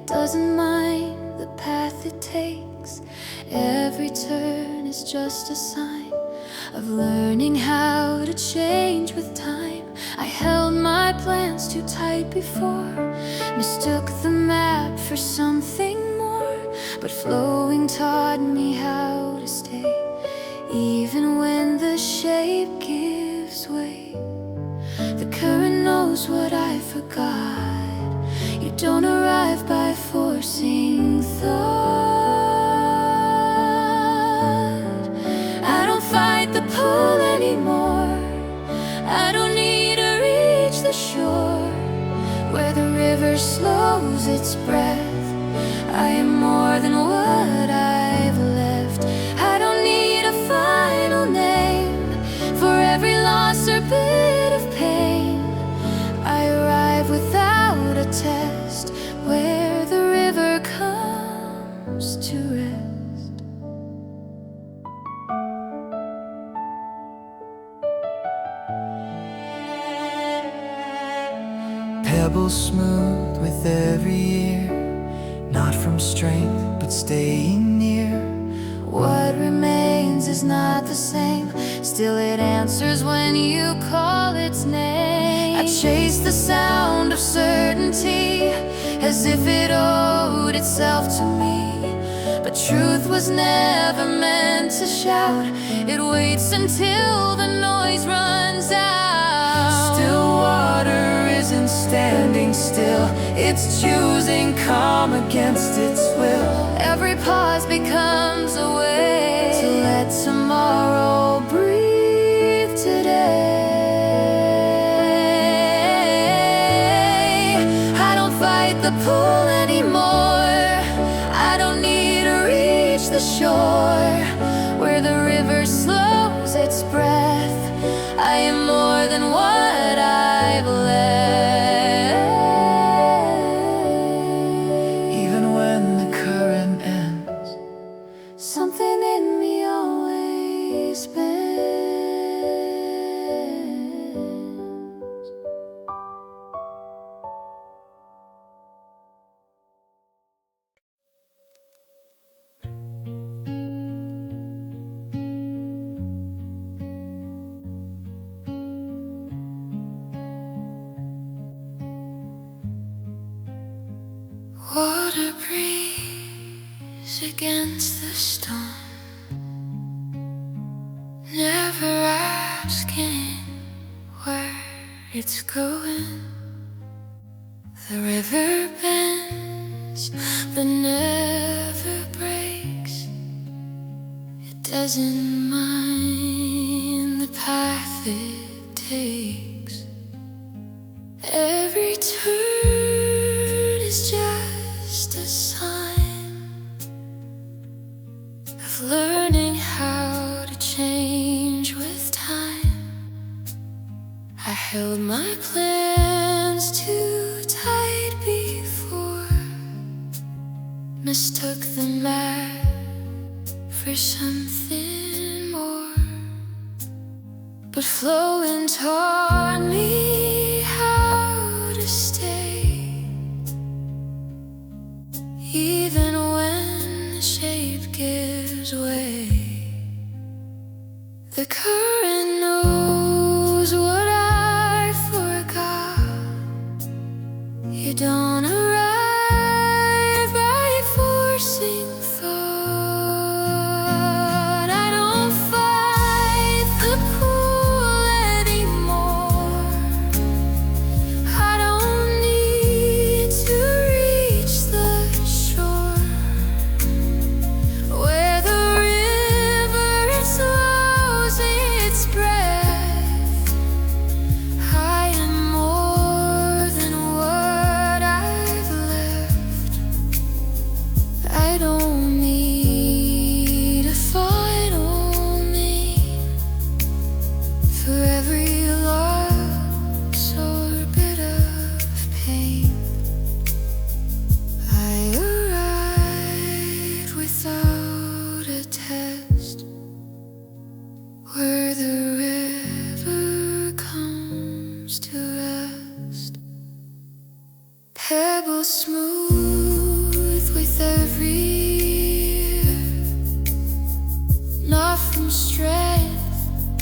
doesn't mind the path it takes. Every turn is just a sign of learning how to change with time. I held my plans too tight before, mistook the map for something more, but flowing taught me how to stay, even when the shape gives way. The current knows what I forgot. You don't arrive by forcing thought. I don't fight the pull anymore. I don't need to reach the shore where the river slows its breath. I am more than what I've left. I don't need a final name for every loss or bit of pain. I arrive without a test where the river comes to rest. Pebbles smooth with every year, not from strength but staying near. What remains is not the same, still it answers when you call its name. I chase the sound of certainty as if it owed itself to me, but truth was never meant to shout. It waits until the noise runs out. Still water isn't standing still, it's choosing calm against its will. Every pause becomes a way to let tomorrow breathe today. I don't fight the pull anymore. I don't need to reach the shore where the river slows its breath. I am more than what I've left. Even when the current ends, Something in me always bends. Water breeze against the storm, never asking where it's going. The river bends but never breaks. It doesn't mind the path it takes. Every turn is just a sign of learning how to change with time. I held my plans too tight before, mistook the map for something more, but flowing taught me how to stay, even when the shape gives way. The current knows what I forgot. You don't arrive by forcing thought. I don't fight the pull anymore. I don't need to reach the shore where the river slows its breath. I am more than what I've left. I don't need a final name for every loss or bit of pain. I arrived without a test where the river comes to rest. Pebbles smooth some strength,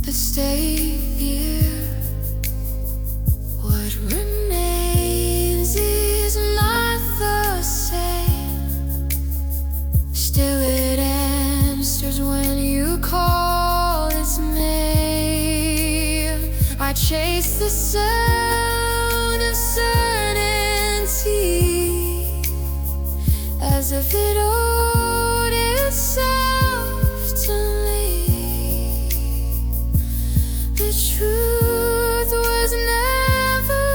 but stay here. What remains is not the same. Still it answers when you call its name. I chase the sound of certainty, as if it owed itself to me. The truth was never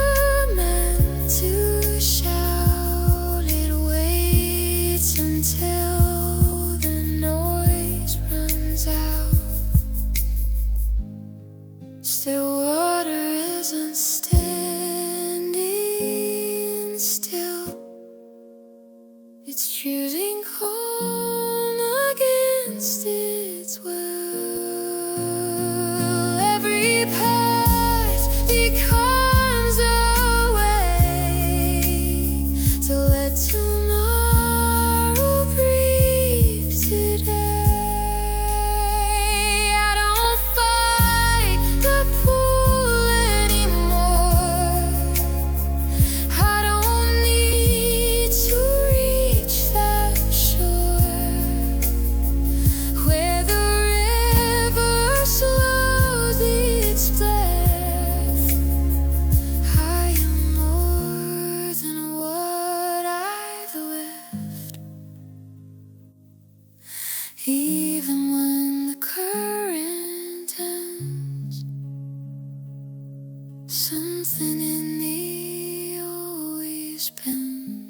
meant to shout. It waits until the noise runs out. Still water isn't standing still. It's choosing calm against its will. Every path becomes a way to let tomorrow breathe today. I don't fight the pool anymore. I don't need to reach that shore where the river slows its depth. I am more than what I've left. Even when the current ends, something in me always bends.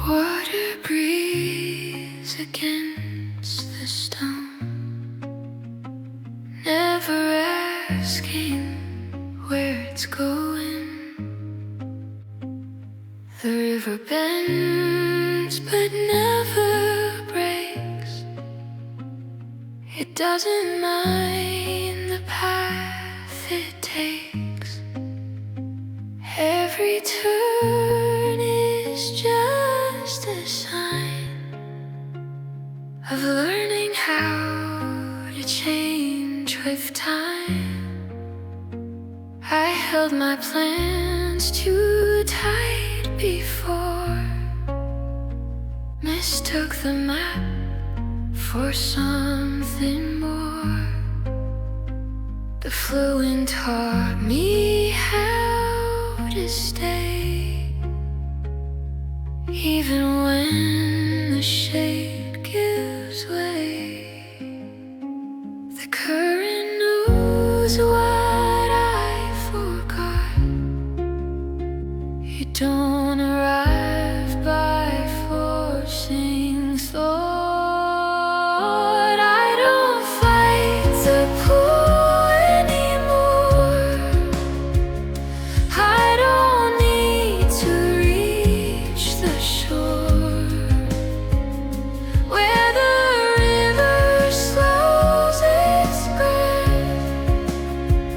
Water breathes against the stone, never asking where it's going. The river bends but never breaks. It doesn't mind the path it takes. Every turn is just a sign of learning how to change with time. I held my plans too tight before, mistook the map for something more. The fluent taught me how to stay, even when the shade gives way. The current knows what I forgot. You don't arrive by forcing thought. I don't fight the pool anymore. I don't need to reach the shore where the river slows its grip.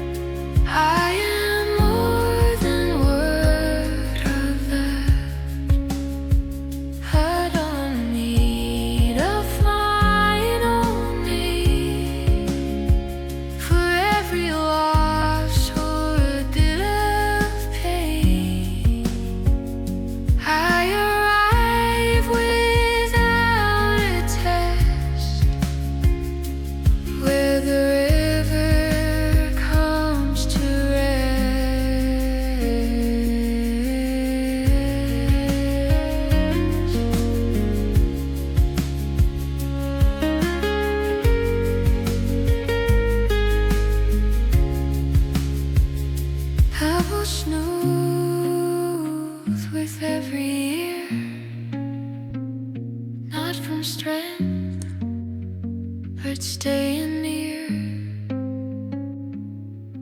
hurt staying near.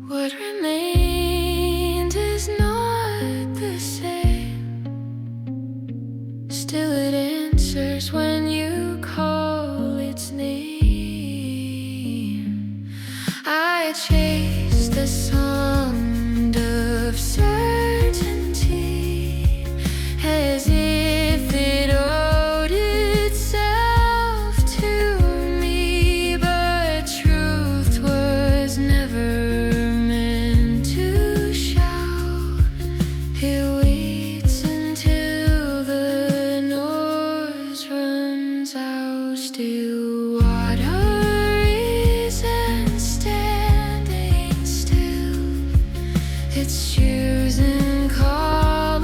What remains is not the same. Still it answers when you call its name. I chase the sound of certainty as if it owed itself to me, but truth was never meant to shout. It waits until the noise runs out. Still water isn't standing still. It's choosing call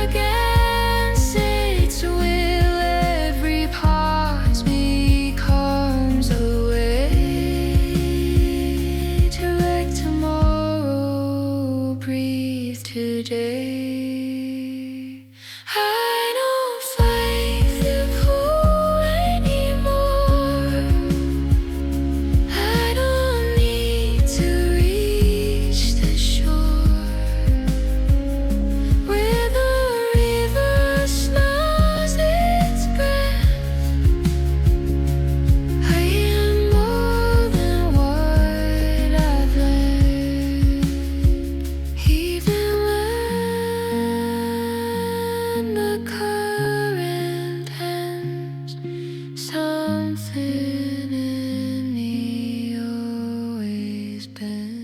against its will. Every pause becomes a way to wreck tomorrow. Breathe today. I don't fight the pull anymore. I don't need to reach the shore where the river slows its breath. I am more than what I've learned. Even when the current ends, something in me always bends.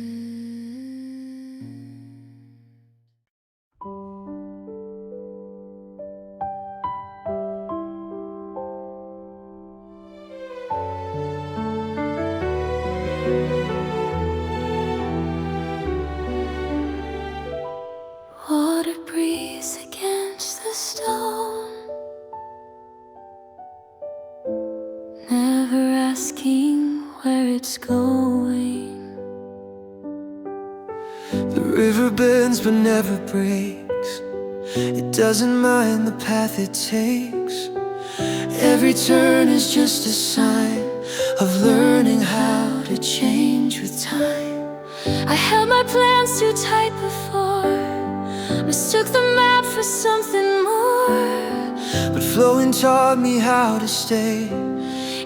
Water breathes against the stone, never asking where it's going. The river bends but never breaks. It doesn't mind the path it takes. Every turn is just a sign of learning how to change with time. I held my plans too tight before, mistook the map for something more. But flowing taught me how to stay.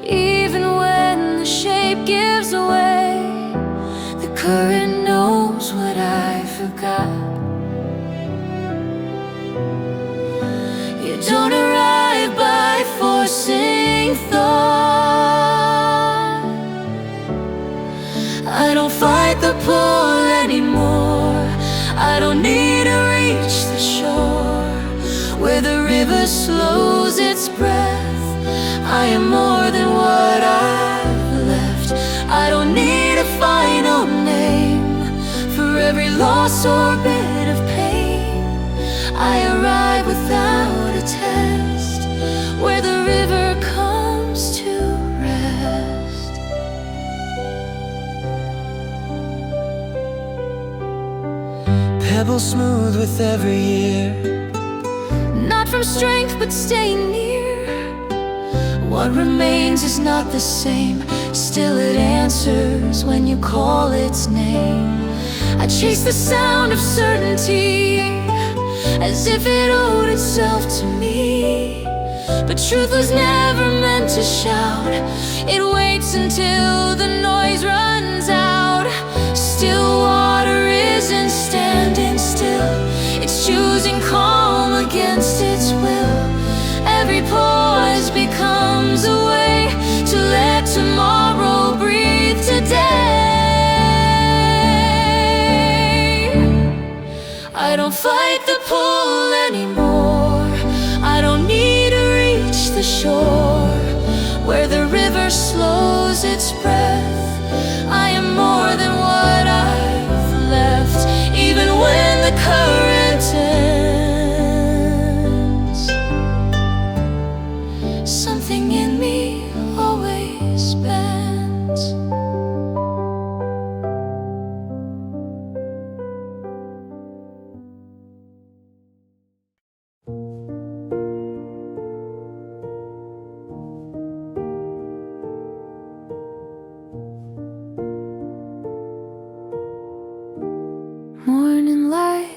Even when the shape gives away, the current knows what I forgot. You don't arrive by forcing thought. I don't fight the pull anymore. I don't need to reach the shore where the river slows its breath. I am more than what I've left. I don't need a final name for every loss or bit of pain. I arrive without a test where the river comes to rest. Pebbles smooth with every year. Not from strength but staying near. What remains is not the same. Still it answers when you call its name. I chase the sound of certainty as if it owed itself to me, but truth was never meant to shout. It waits until the noise runs out. Still water isn't standing still. It's choosing calm against its will. Every pause becomes a way to let tomorrow breathe today. I don't fight the pull anymore. I don't need to reach the shore where the river slows its breath. I am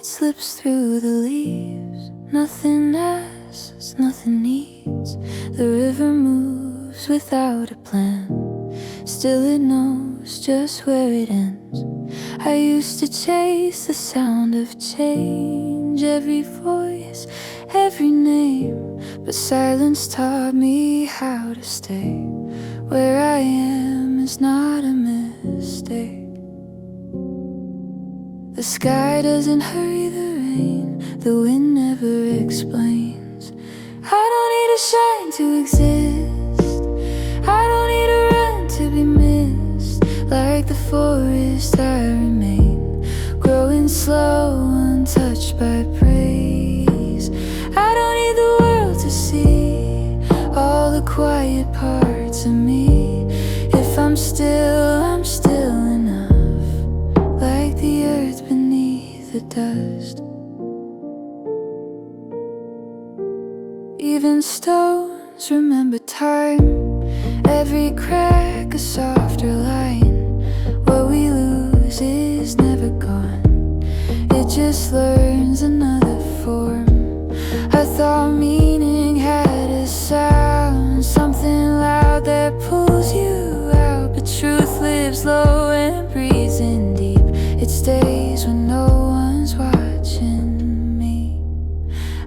light slips through the leaves. Nothing asks, nothing needs. The river moves without a plan. Still it knows just where it ends. I used to chase the sound of change, every voice, every name. But silence taught me how to stay. Where I am is not a mistake. The sky doesn't hurry the rain, the wind never explains. I don't need to shine to exist. I don't need to run to be missed. Like the forest I remain, growing slow, untouched by praise. I don't need the world to see all the quiet parts of me. If I'm still enough, like the earth beneath the dust. Even stones remember time, every crack a softer line. What we lose is never gone, it just learns another form. I thought meaning had a sound, something loud that pulls you out. But truth lives low and breathes in deep. It stays when no one's watching me.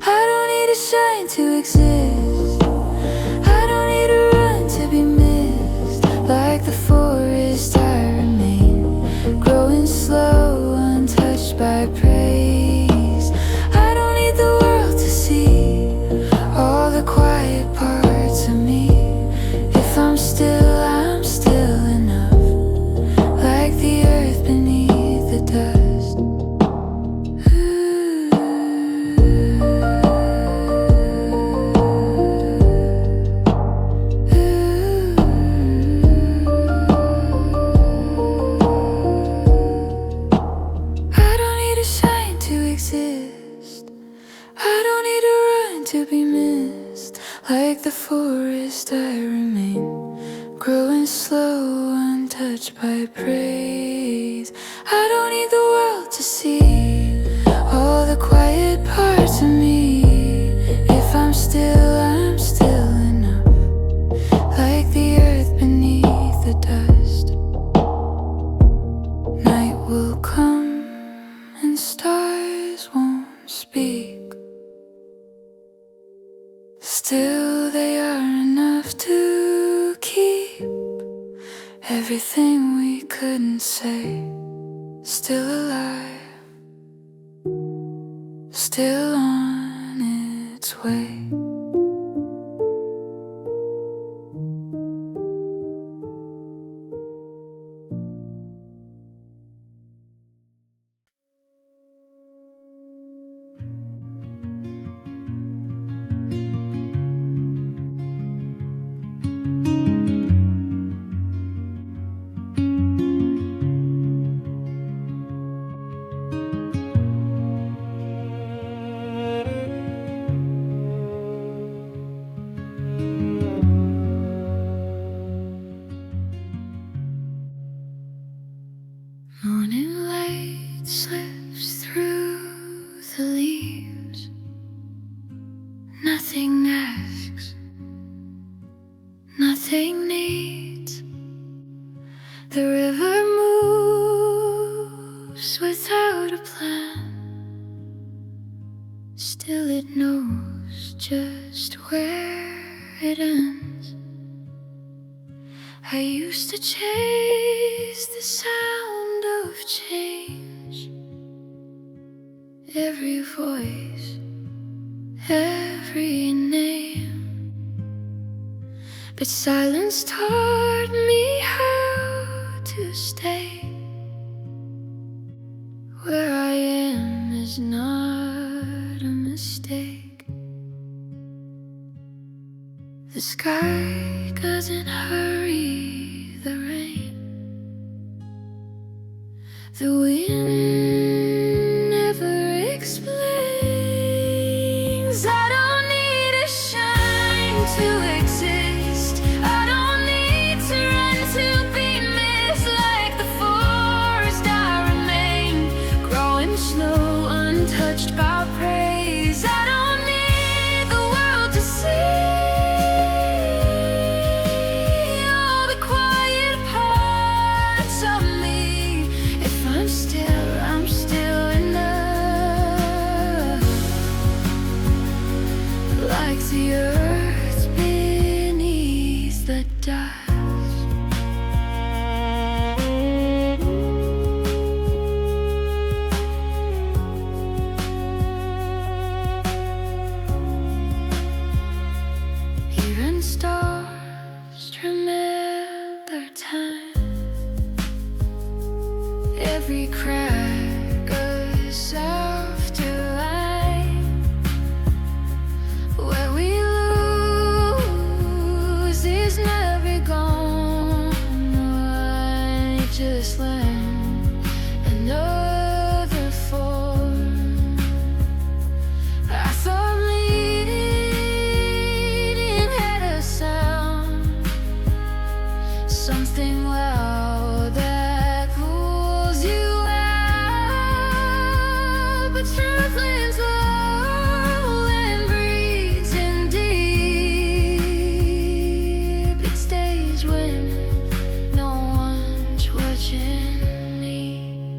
I don't need to shine to exist. I don't need to run to be missed. Like the forest I remain, growing slow, untouched by praise. I don't need the world to see all the quiet parts of me. If I'm still enough, like the earth beneath the dust. I don't need to shine to exist. I don't need to run to be missed. Like the forest I remain, growing slow, untouched by praise. I don't need the world to see all the quiet parts of me. If I'm still enough, like the earth beneath the dust. Night will come and stars won't speak. Still they are enough to keep everything we couldn't say. Still alive, still on its way. Morning light slips through the leaves. Nothing asks, nothing needs. The river moves without a plan. Still it knows just where it ends. I used to chase the sound of change, every voice, every name. But silence taught me how to stay. Where I am is not a mistake. The sky doesn't hurry the rain. The wind never explains. I don't need to shine to exist. I don't need to run to be missed. Like the forest I remain, growing slow, untouched time. Every crack a softer line. Where we lose is never gone. I just learn another form. I thought leading had a sound, something loud that pulls you out. But truth lands low and breathes in deep. It stays when no one's watching me.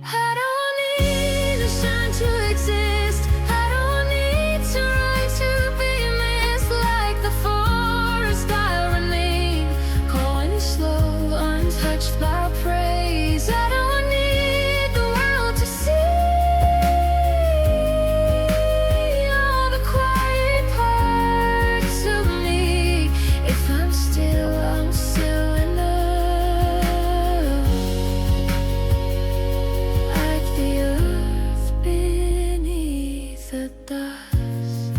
I don't need a sign to exist. I don't need to run to be missed. Like the forest I remain, going slow, untouched by praise. I don't need the world to see all the quiet parts of me. If I'm still enough. Like the earth beneath the dust.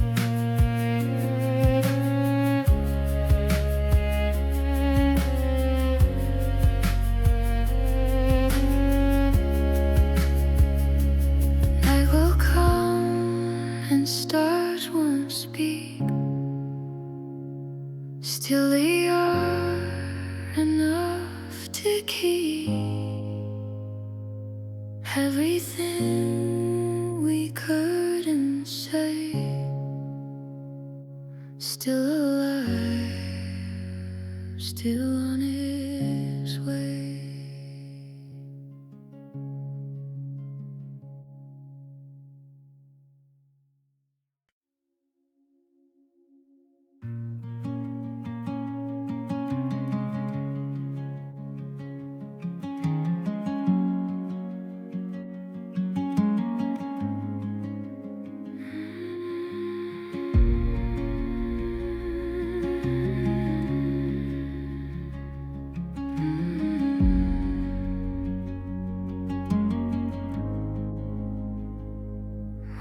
Night will come and stars won't speak. Still they are enough to keep everything we couldn't say. Still alive, still on its way.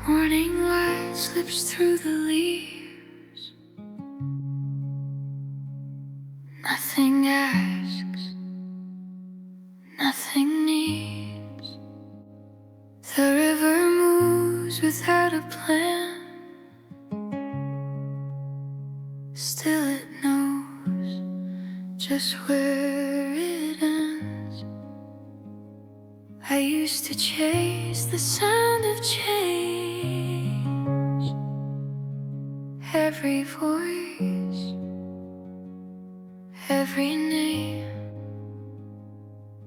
Morning light slips through the leaves. Nothing asks, nothing needs. The river moves without a plan. Still it knows just where it ends. I used to chase the sound of change, every voice, every name.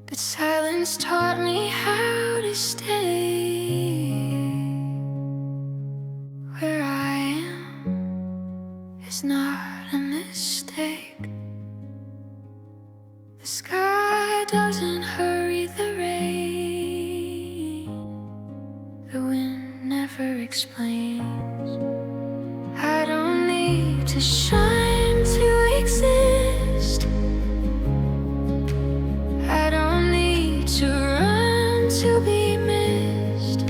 But silence taught me how to stay where I am is not a mistake. The sky doesn't hurry the rain. The wind never explains. I don't need to shine to exist. I don't need to run to be missed.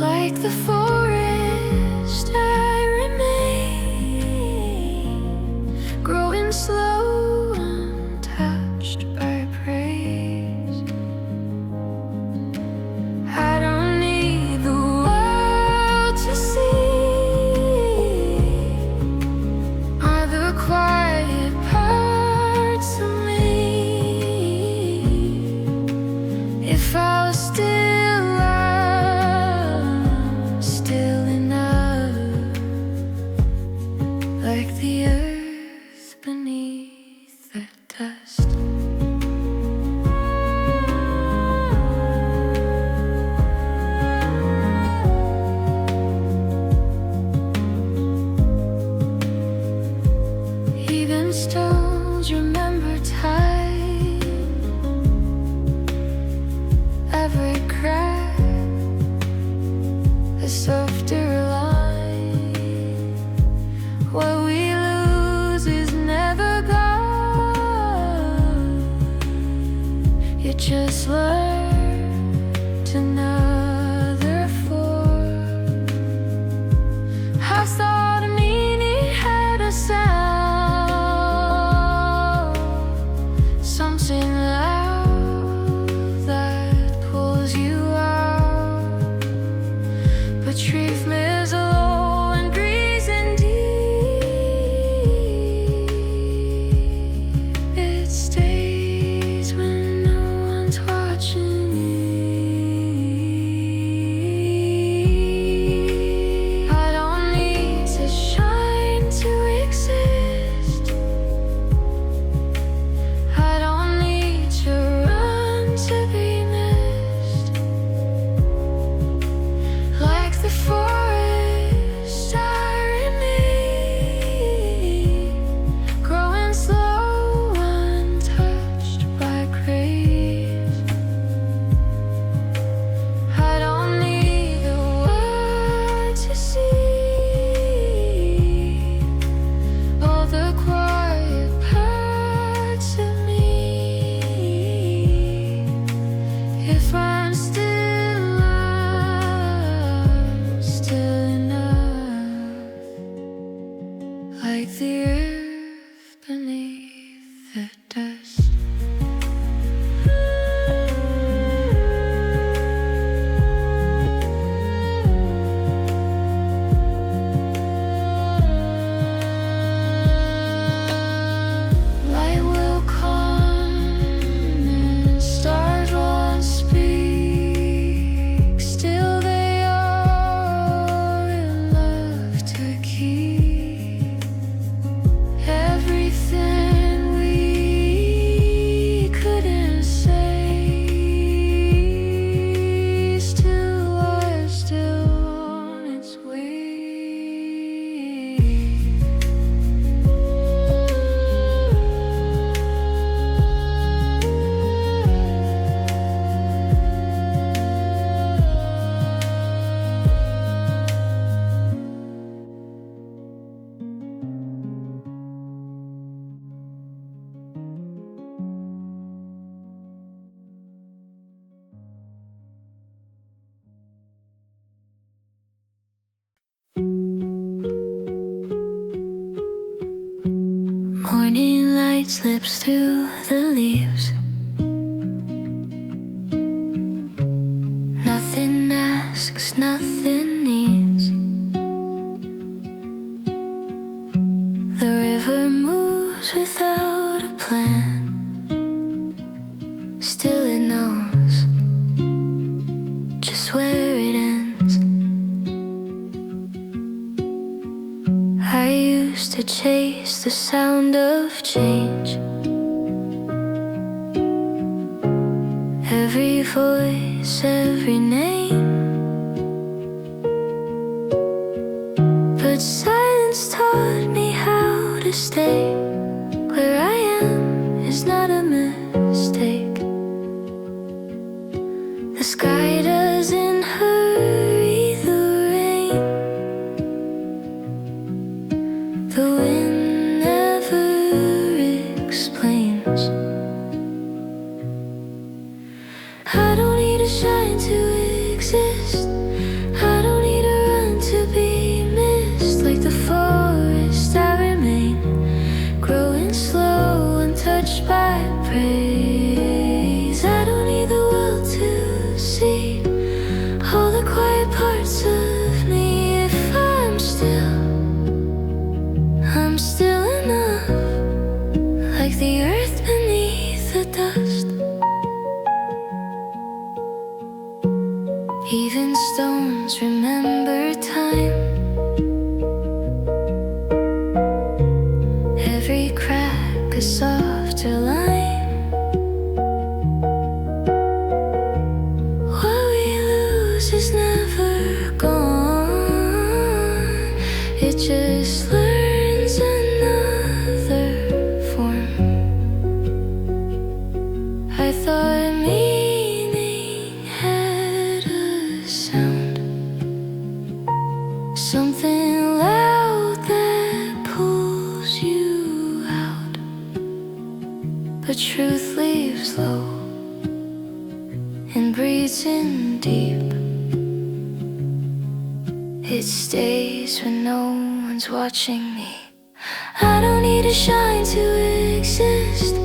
Like the forest I remain, growing slow, untouched by praise. I don't need the world to see all the quiet parts of me. If I was still loved, still enough. Like the earth beneath the dust. Even stones remember time. Every crack a softer line. What we lose is never gone. just learned another form. I thought a meaning had a sound, something loud that pulls you out. But truth lives low and breathes in deep. It stays when no one's watching you. I don't need to shine to exist. I don't need to run to be missed. Like the forest, I remain, growing slow, untouched by grace. I don't need the world to see all the quiet parts of me. If I'm still enough, like the earth beneath the dust. Light will come and stars won't speak. Still they are enough to keep everything we couldn't say. Still was still on its way. Morning light slips through the leaves. Nothing asks, nothing needs. The river moves without a plan. Still it knows just where it ends. I used to chase the sound of change. Every voice, every name. But silence taught me how to stay. Where I am is not a mistake. The sky doesn't hurry the rain. The wind never explains. I don't need to shine to exist. I don't need to run to be missed. Like the forest, I remain, growing slow, untouched by praise. I don't need the world to see all the quiet parts of me. If I'm still enough, like the earth beneath the dust. Even stones remember time. Every crack a softer line. What we lose is never gone. It just learns another form. I thought meaning had a sound, something loud that pulls you out. But truth leaves low breathes in deep. It stays when no one's watching me. I don't need to shine to exist.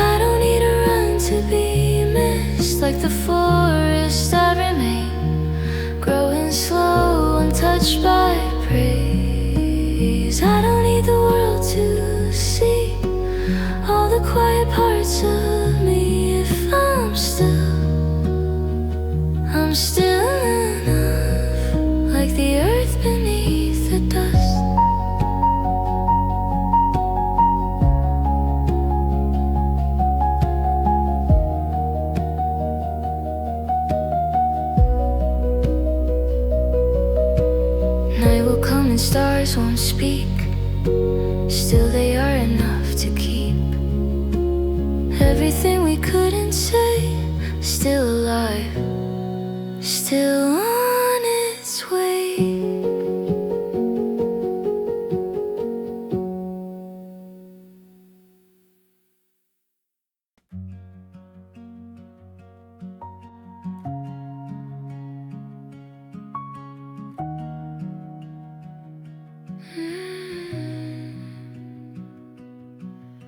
I don't need to run to be missed. Like the forest I remain, growing slow, untouched by praise. I don't need the world to see all the quiet parts of me. If I'm still enough, like the earth beneath the dust. Night will come and stars won't speak, still they are enough to keep everything we couldn't say. Still alive, still on its way.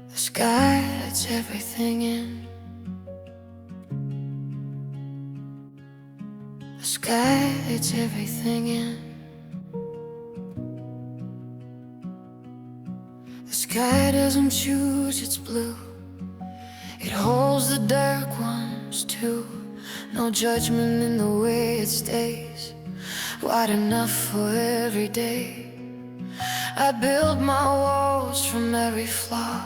The sky lets everything in. The sky lets everything in. The sky doesn't choose its blue. It holds the dark ones too. No judgment in the way it stays, wide enough for every day. I built my walls from every flaw,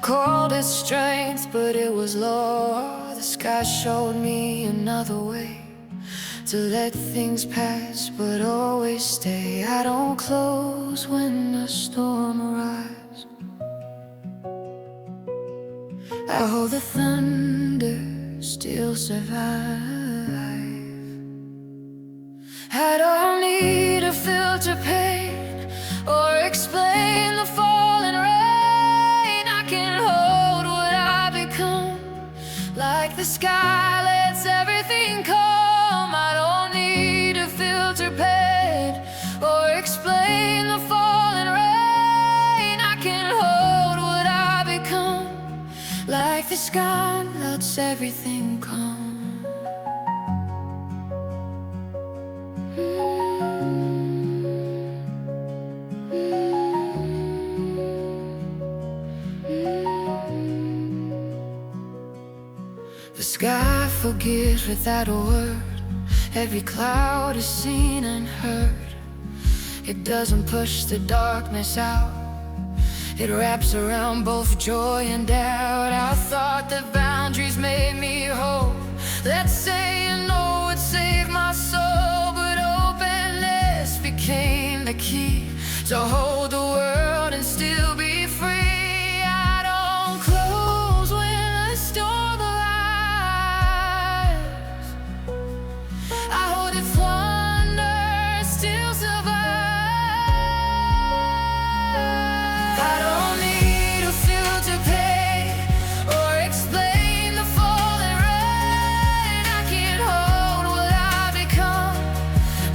called it strength, but it was law. The sky showed me another way to let things pass, but always stay. I don't close when the storm arrives. I hope the thunder still survive. I don't need to filter pain or explain the falling rain. I can hold what I become, like the sky lets everything come. I don't need to filter pain or explain the falling rain. I can hold what I become, like the sky lets everything come. The sky forgives without a word. Every cloud is seen and heard. It doesn't push the darkness out. It wraps around both joy and doubt. I thought that boundaries made me whole. Let's say you know it saved my soul, but openness became the key to hold the world and still be free. I don't close when the storm arrives. I hold it thunder still survive. I don't need to filter pain or explain the falling rain. I can hold what I become,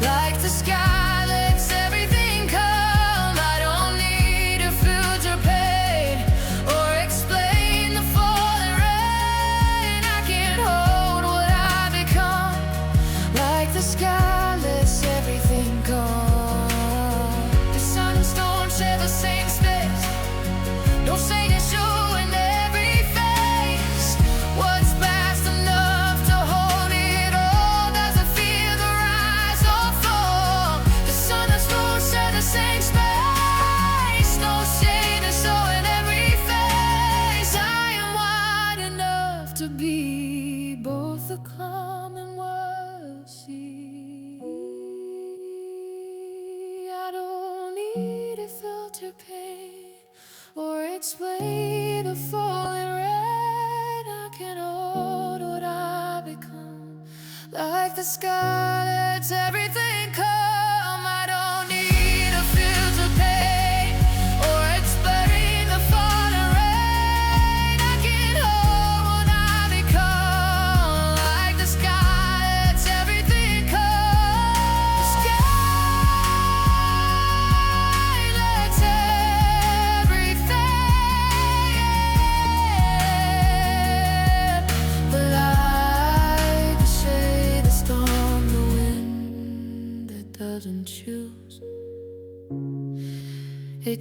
like the sky lets everything come. I don't need to filter pain or explain the falling rain. I can hold what I become, like the sky lets everything come. The suns don't share the same space. Don't say it's you in every face. What's fast enough to hold it all? Doesn't feel the rise or fall. The sun and moon share the same space. No shade is so in every face. I am wide enough to be both the calm and what see. I don't need to filter pain or explain the falling rain. I can hold what I become, like the sky lets everything come. I don't need to filter pain or explain the falling rain. I can hold what I become, like the sky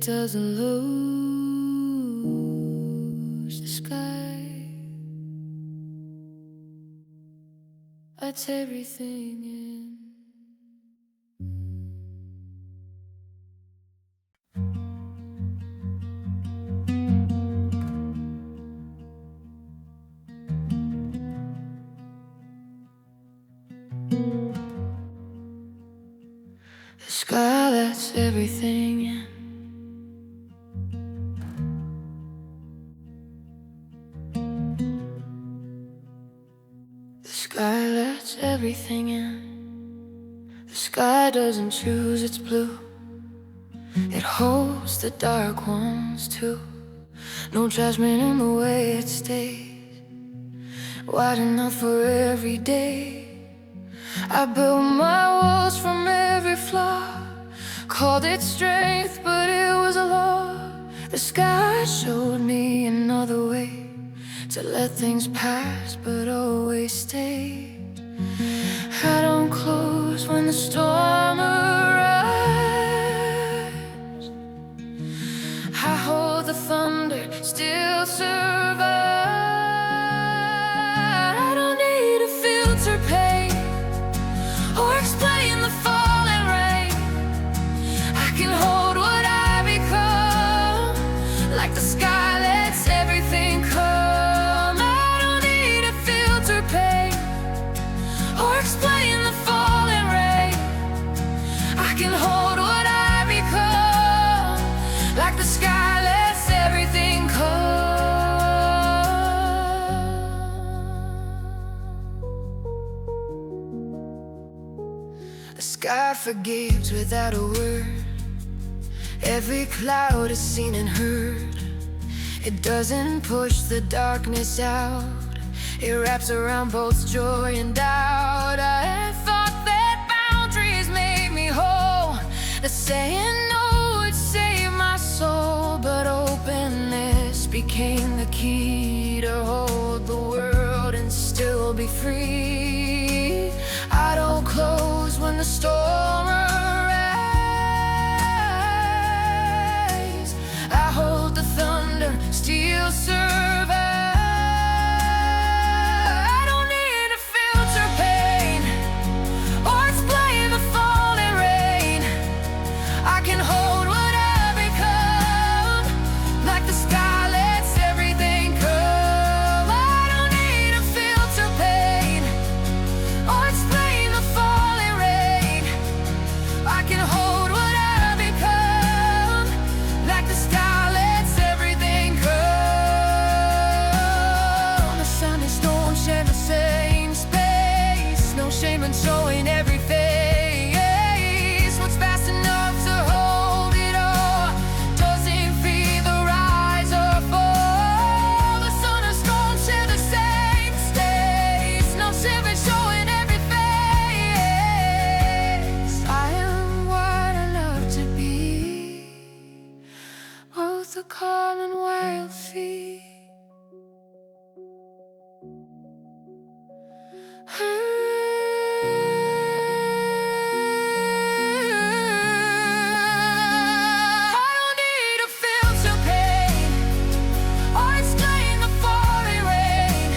doesn't lose. The sky lets everything in. The sky lets everything in. The sky lets everything in. The sky doesn't choose its blue. It holds the dark ones too. No judgment in the way it stays, wide enough for every day. I built my walls from every flaw, called it strength, but it was a law. The sky showed me another way to let things pass, but always stay. I don't close when the storm arrives. I hold the thunder, still survive. I don't need to filter pain or explain the falling rain. I can hold what I become, like the sky lets everything come. I don't need to filter pain or explain the falling rain. I can hold what I become, like the sky lets everything come. The sky forgives without a word. Every cloud is seen and heard. It doesn't push the darkness out. It wraps around both joy and doubt. I thought that boundaries made me whole, that saying no would save my soul. But openness became the key to hold the world and still be free. I don't close when the storm arrives. I hold the thunder, still survive. I don't need to filter pain or explain the falling rain. I can hold what I become, like the sky lets everything come. I don't need to filter pain or explain the falling rain. I can hold what I become, like the sky lets everything come. The sun and storm share the same space. No shame in showing every face. What's fast enough to hold it all doesn't feed the rise or fall. The sun and storm share the same space. No shame in showing every face. I am what I love to be, both the calm and wild feet. I don't need to filter pain or explain the falling rain.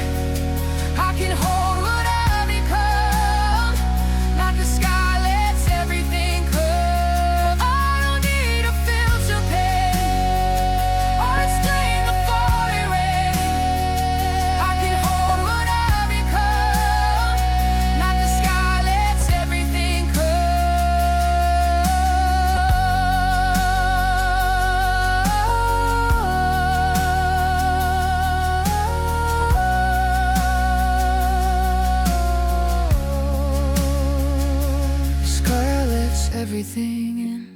I can hold what I become, like the sky lets everything come. I don't need to filter pain or explain the falling rain. I can hold what I become, like the sky lets everything come. The sky lets everything in.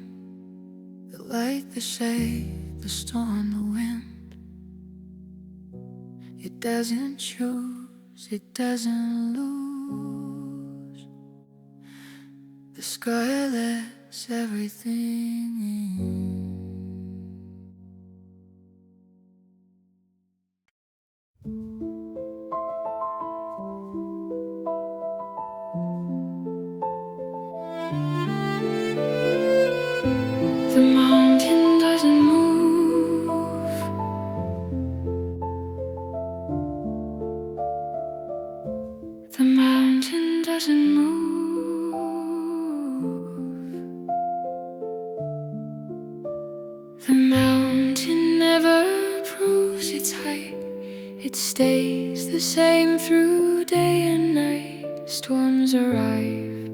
The light, the shade, the storm, the wind. It doesn't choose, it doesn't lose. The sky lets everything in. The mountain doesn't move. doesn't move. The mountain never proves its height. It stays the same through day and night. Storms arrive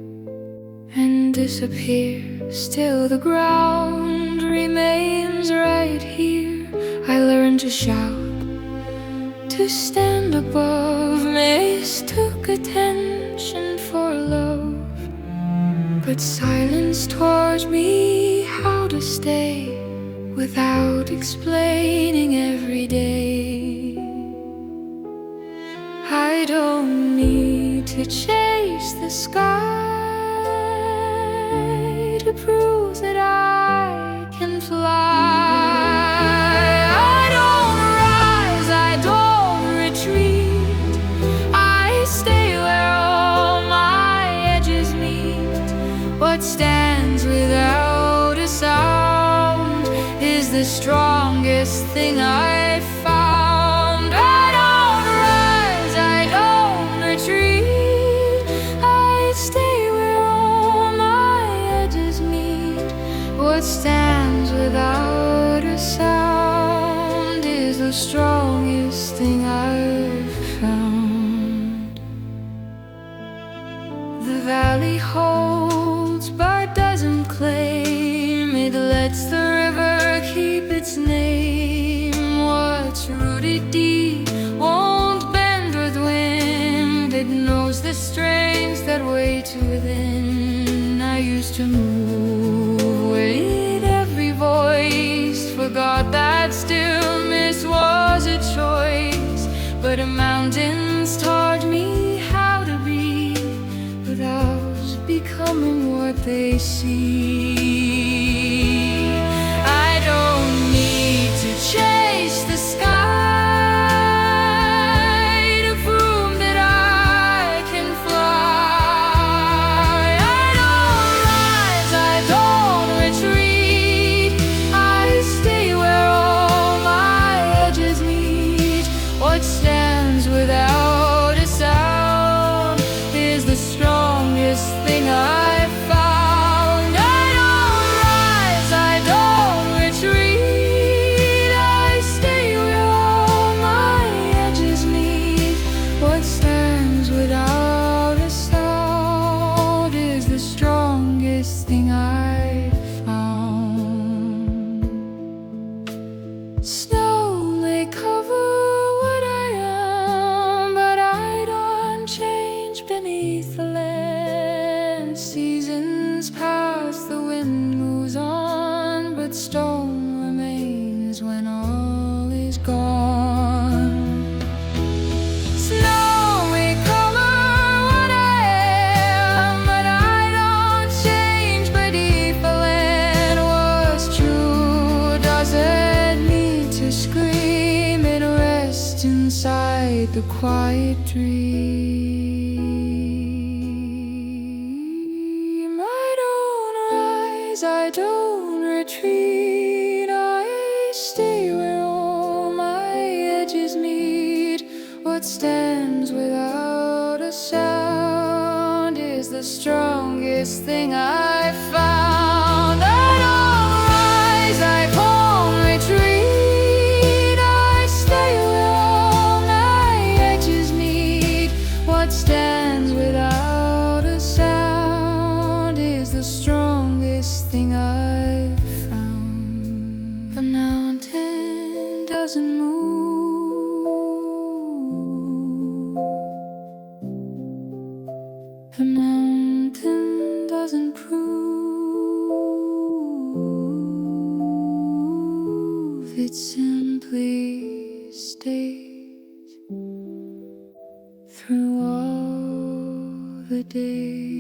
and disappear. Still the ground remains right here. I learned to shout, to stand above. Mistook attention for love, but silence taught me how to stay without explaining every day. I don't need to chase the sky to prove that I can fly. I don't rise, I don't retreat. I stay where all my edges meet. What stands without a sound is the strongest thing I've found. I don't rise, I don't retreat. I stay where all my edges meet. What stands without a sound is the strongest thing I've found. The valley holds but doesn't claim. It lets the river keep its name. What's rooted deep won't bend with wind. It knows the strains that wait within. I used to move with every voice, forgot that stillness was a choice. But mountains taught me how to be without becoming what they see. I don't need to chase the sky to prove that I can fly. I don't rise, I don't retreat. I stay where all my edges meet. What stands without a sound is the strongest thing I've found. I don't rise, I don't retreat. I stay where all my edges meet. What stands without a sound is the strongest thing I've found. Snow may cover what I am, but I don't change beneath the land. Seasons pass, the wind moves on, but stone remains when all is gone. Snow may cover what I am, but I don't change beneath the land. What's true doesn't need to scream. It rests inside the quiet dream. I don't rise, I don't retreat. I stay where all my edges meet. What stands without a sound is the strongest thing I've found. I don't rise, I don't retreat. I stay where all my edges meet. What stands without a sound is the strongest thing I've found. The mountain doesn't move. The mountain doesn't prove. It simply stays through all the days.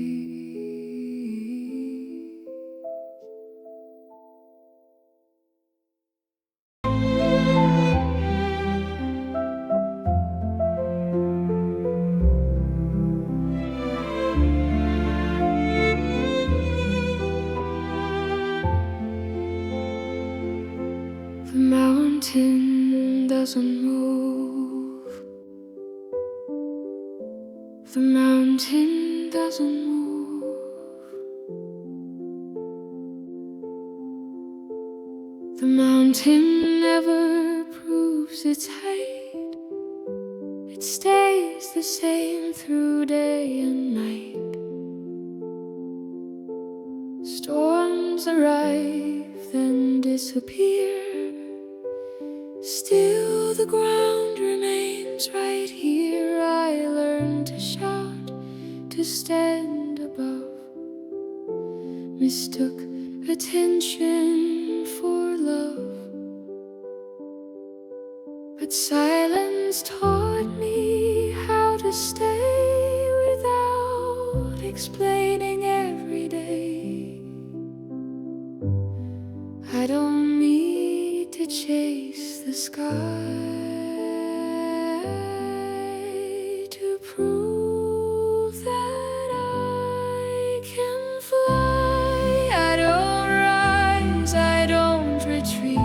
The mountain doesn't move. The mountain mountain doesn't move. The mountain never proves its height. It stays the same through day and night. Storms arrive, then disappear. Still the ground remains right here. I learned to shout, to stand above. Mistook attention for love. But silence taught me how to stay without explaining every day. I don't need to chase the sky to prove that I can fly. I don't rise, I don't retreat.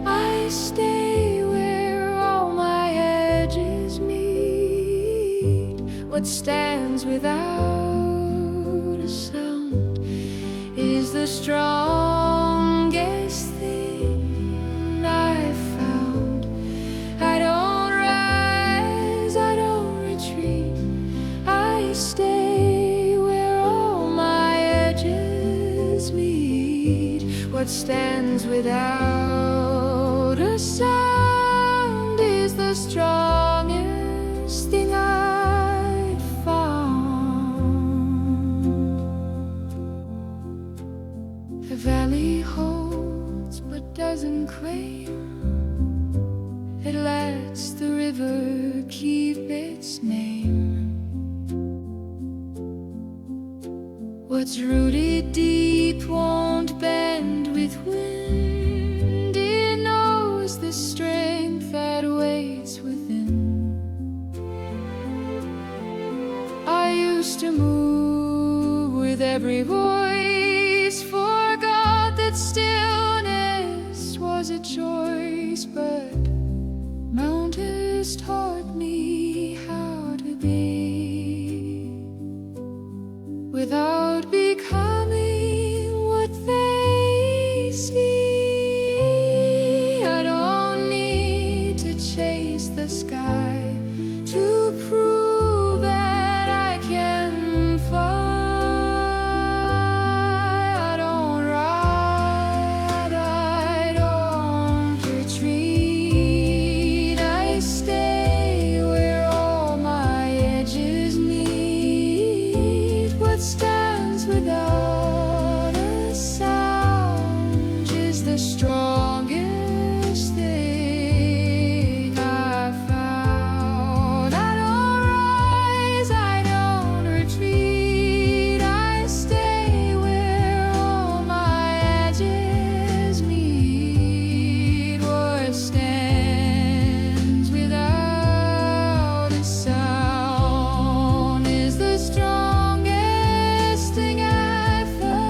I stay where all my edges meet. What stands without a sound is the strongest thing I've found. I don't rise, I don't retreat. I stay where all my edges meet. What stands without a sound is the strongest thing I've found. The valley holds but doesn't claim. It lets the river keep its name. What's rooted deep won't bend with wind. It knows the strength that waits within. I used to move with every voice, forgot that stillness was a choice. But mountains taught me how to be without becoming what they see. I don't need to chase the sky to prove that I can fly. I don't ride, I don't retreat. I stay where all my edges meet. What stands without a sound is the strongest thing I've found. I don't rise, I don't retreat. I stay where all my edges meet. What stands without a sound is the strongest thing I've found.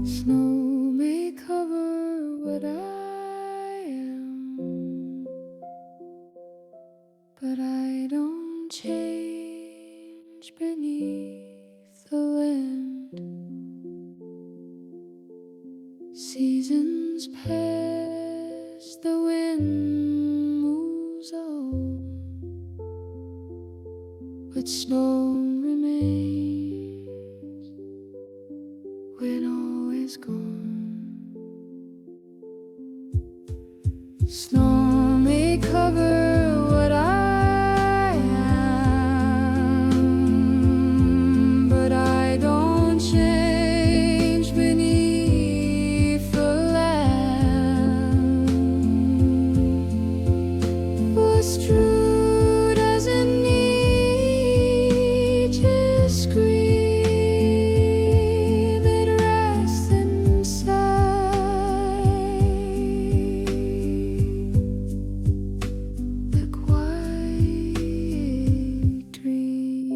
Snow may cover what I am, but I don't change beneath the land. Seasons pass, the wind moves on, but snow remains when all is gone. Snow may cover what I am, but I don't change beneath the land. What's true doesn't need to scream. It rests inside the quiet dream.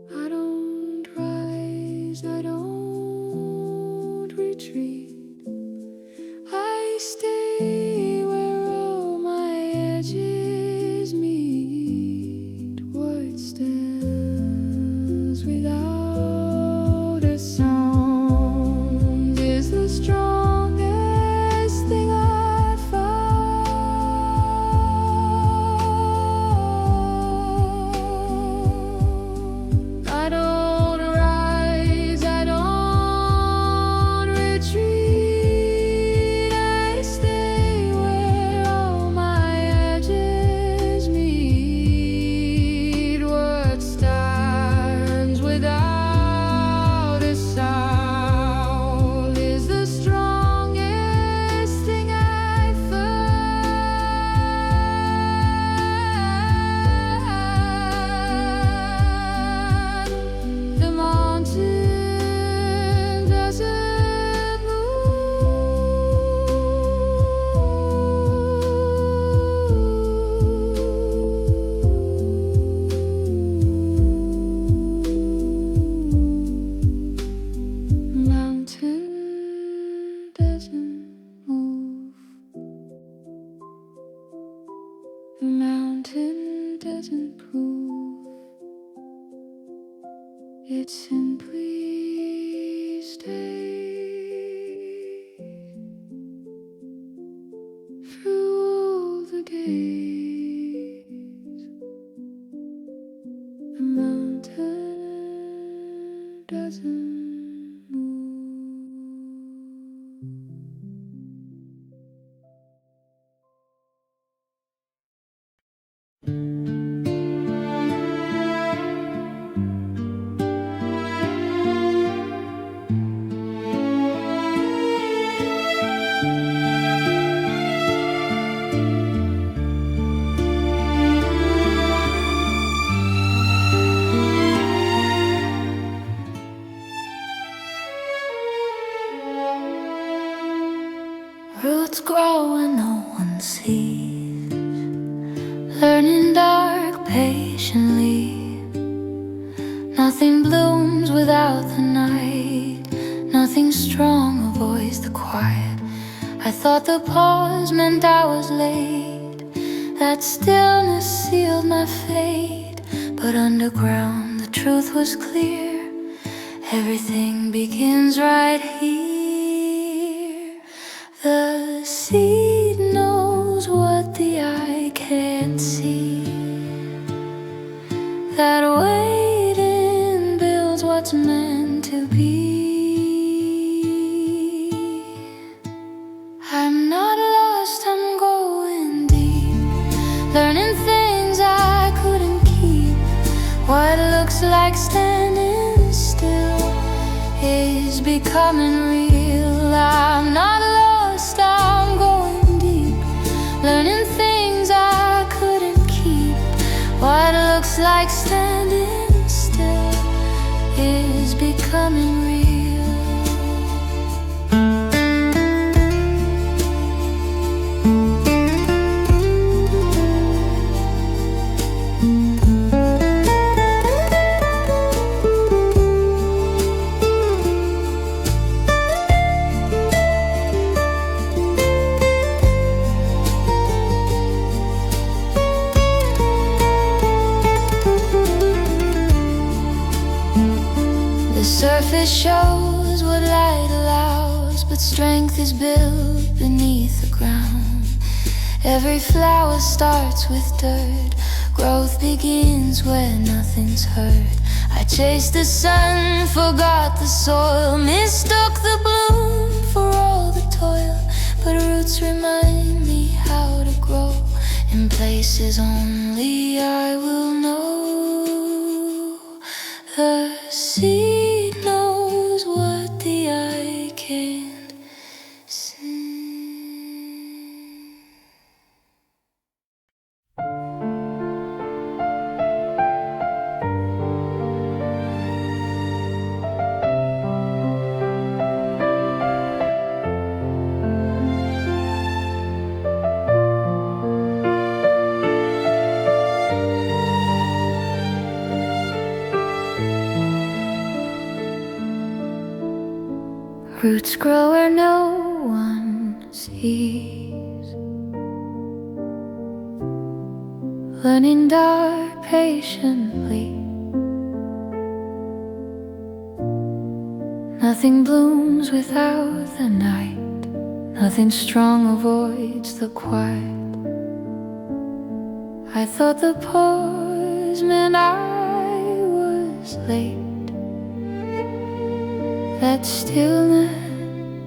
I don't rise, I don't It simply stays through all the gates. The mountain doesn't move. Roots grow and no one sees, learning dark patiently. Nothing blooms without the night, nothing strong avoids the quiet. I thought the pause meant I was late, that stillness sealed my fate. But underground the truth was clear, everything begins right here. The seed knows what the eye can't see, that waiting builds what's meant to be. I'm not lost, I'm going deep, learning things I couldn't keep. What looks like standing still is becoming real. I'm not lost, I'm going deep, learning things I couldn't keep. What looks like standing still is becoming real. The surface shows what light allows, but strength is built beneath the ground. Every flower starts with dirt, growth begins where nothing's heard. I chased the sun, forgot the soil, mistook the bloom for all the toil. But roots remind me how to grow in places only I will know. The seed knows what the eye can't see. Roots grow where no one sees, learning dark patiently. Nothing blooms without the night, nothing strong avoids the quiet. I thought the pause meant I was late, that stillness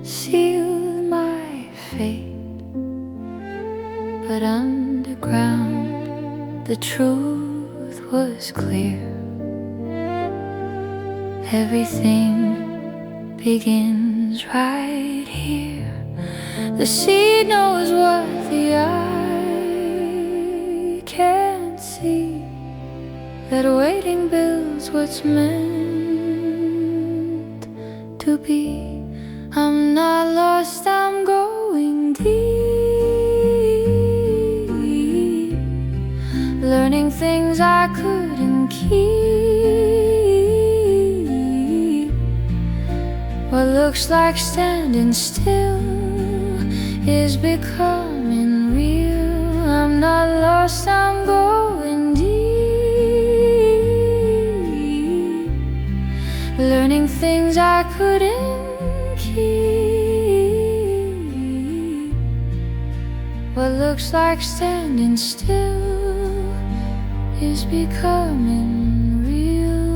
sealed my fate. But underground the truth was clear, everything begins right here. The seed knows what the eye can't see, that waiting builds what's meant to be. I'm not lost, I'm going deep, learning things I couldn't keep. What looks like standing still is becoming real. I'm not lost, I'm going deep, things I couldn't keep. What looks like standing still is becoming real.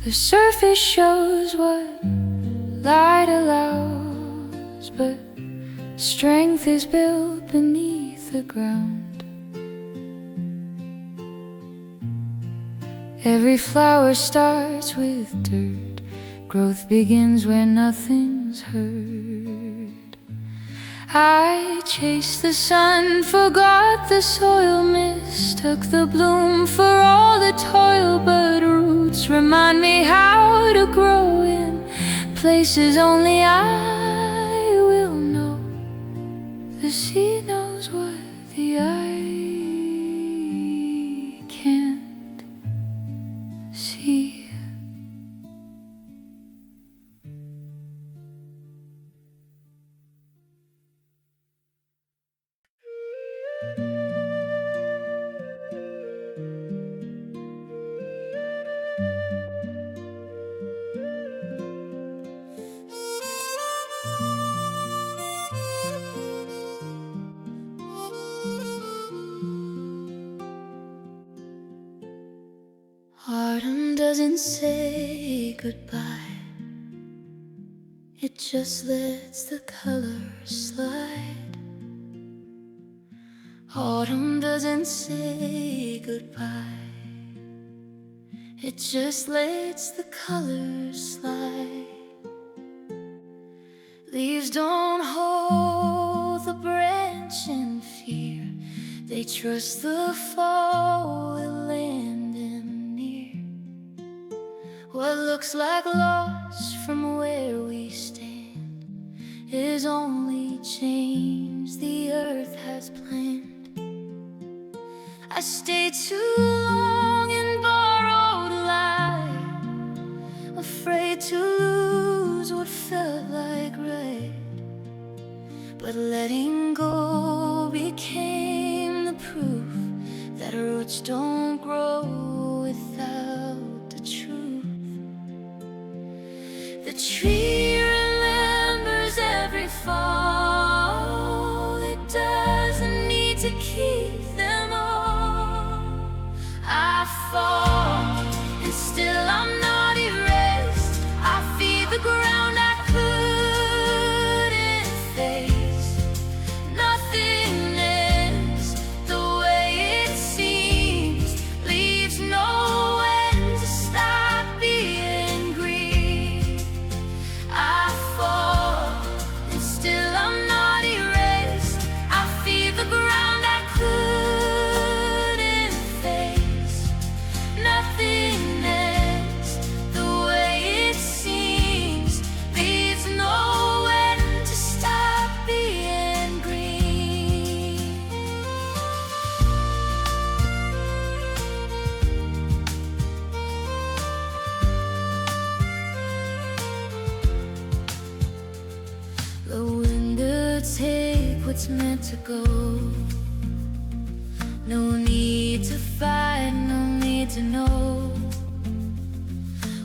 The surface shows what light allows, but strength is built beneath the ground. Every flower starts with dirt. Growth begins where nothing's heard. I chased the sun, forgot the soil, mistook the bloom for all the toil. But roots remind me how to grow in places only I will know. The sea knows what the eye can't see. Autumn doesn't say goodbye, it just lets the colors slide. Autumn doesn't say goodbye, it just lets the colors slide. Leaves don't hold the branch in fear, they trust the fall will land them near. What looks like loss from where we stand is only change the earth has planned. I stayed too long in borrowed light, afraid to lose what felt like right. But letting go became the proof that roots don't grow without the truth. The tree remembers every fall, it doesn't need to keep them all. I fall, and still I'm not erased. I feed the ground I couldn't face. Nothingness, the way it seems, leaves no end to stop being green. I fall, and still I'm not erased. I feed the ground I couldn't face. Nothingness, the way it seems, leaves no end to stop being green. The wind will take what's meant to go. No need to fight, no need to know.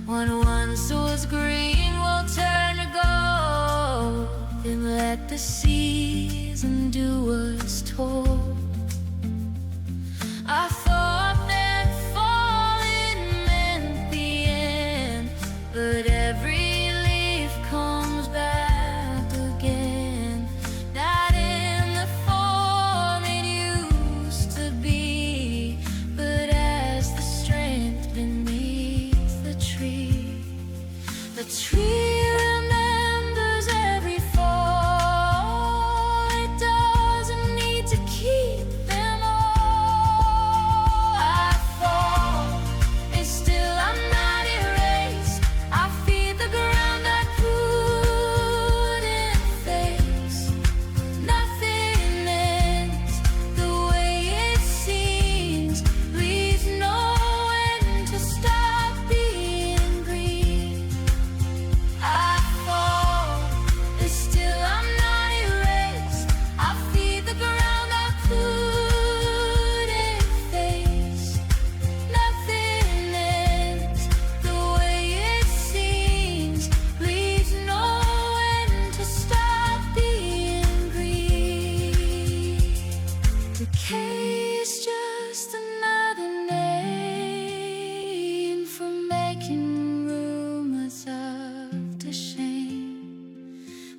What once was green will turn to gold. Then let the season do what's told. I thought that falling meant the end, but every leaf comes back again. Not in the form it used to be, but as the strength beneath the tree. The tree remembers every fall, it doesn't need to keep them all.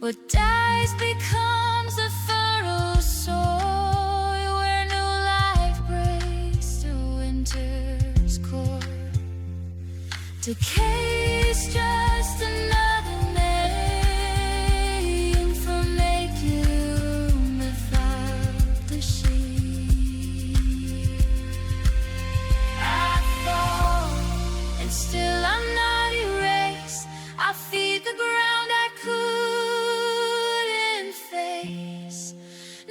What dies becomes the furrow soil where new life breaks through winter's core. Decay's just another name for making room without the sheep. I fall, and still I'm not erased. I feed the ground I couldn't face.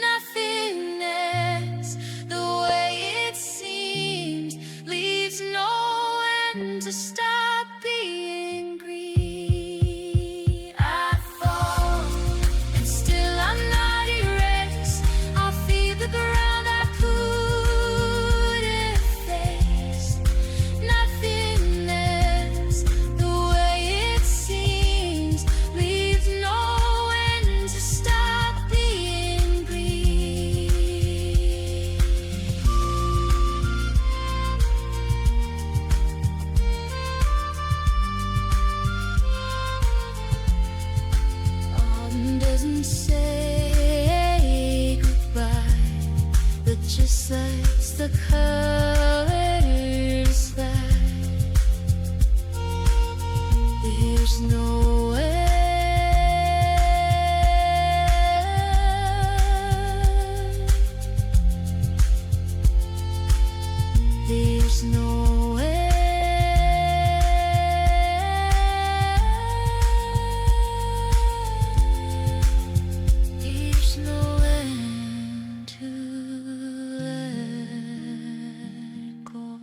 Nothingness, the way it seems, leaves no end to stop being green. I fall, and still I'm not erased. I feed the ground I couldn't face. Nothingness, the way it seems, leaves no end to stop being green. Autumn doesn't say goodbye, but just lets the colors slide. There's no end. There's no end. There's no end to let go.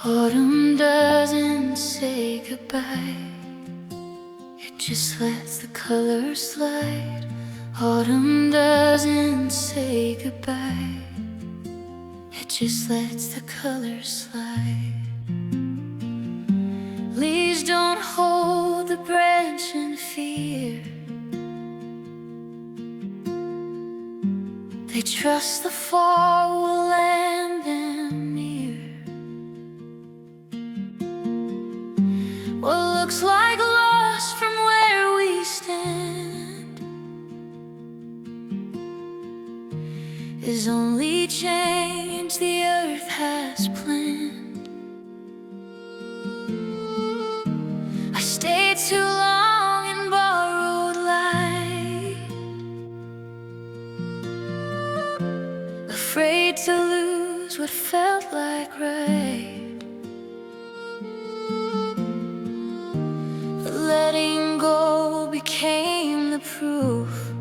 Autumn doesn't say goodbye, it just lets the colors slide. Autumn doesn't say goodbye, it just lets the colors slide. Leaves don't hold the branch in fear, they trust the fall will land them near. What looks like loss from where we stand is only change the earth has planned. I stayed too long in borrowed light, afraid to lose what felt like right. But letting go became the proof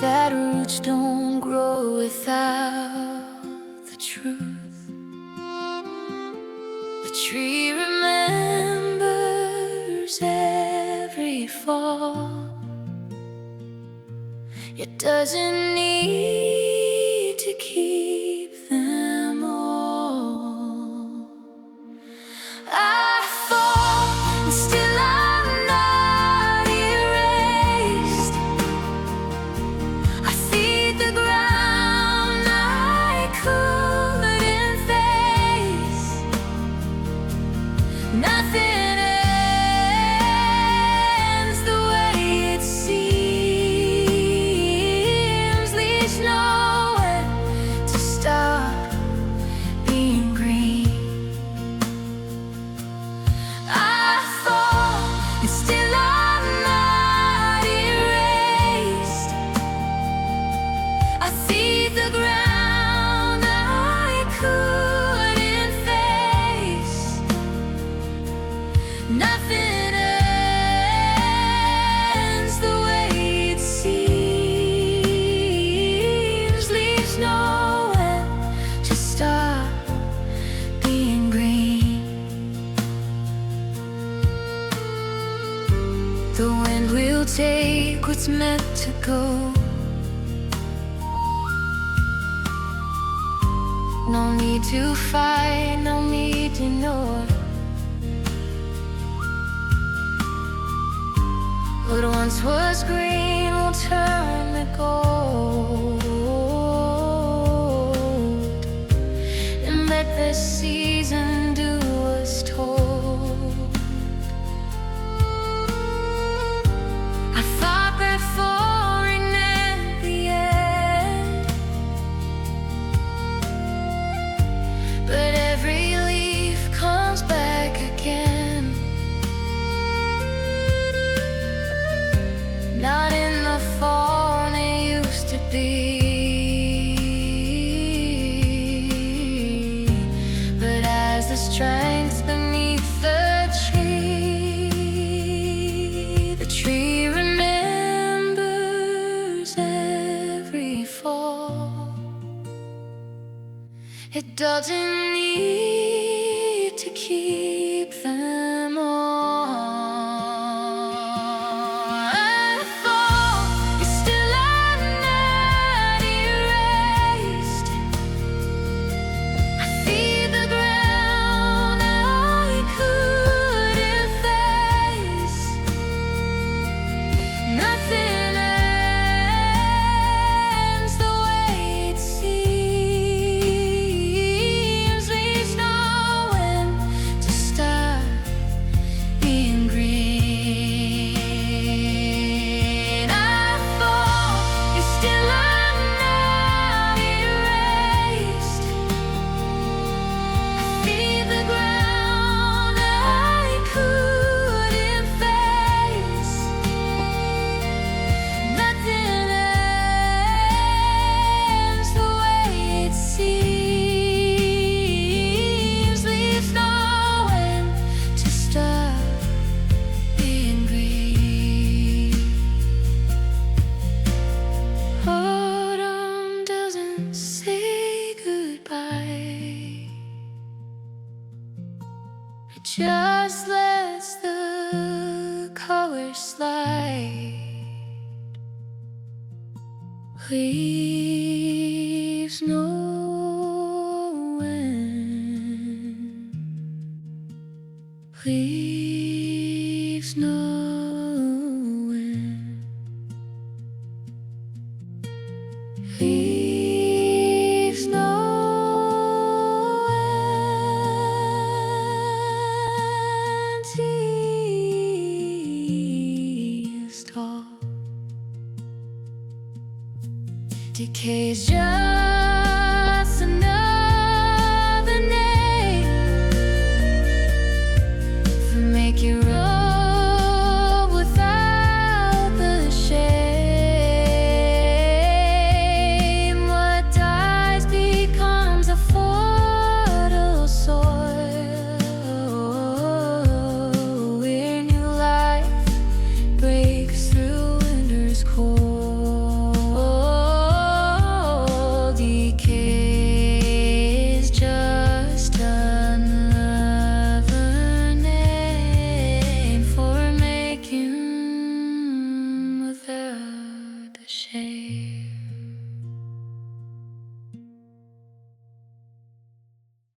that roots don't grow without the truth. The tree remembers every fall, it doesn't need to keep them all. I fall, and still I'm not erased. I feed the ground I couldn't face. Nothing ends the way it seems, leaves nowhere to stop being green. I fall, and still I'm not erased. I feed the ground I couldn't face. Nothing ends the way it seems, leaves nowhere to stop being green. The wind will take what's meant to go. No need to fight, no need to ignore what once was green will turn to gold, and let the season do as told. I thought that falling at the end, but every leaf comes back again. Not in the fall it used to be, but as the strength beneath the tree remembers every fall. It doesn't need to keep them all. Just lets the colors slide. Leaves no end. Leaves no end. Leaves no tall. Decay's just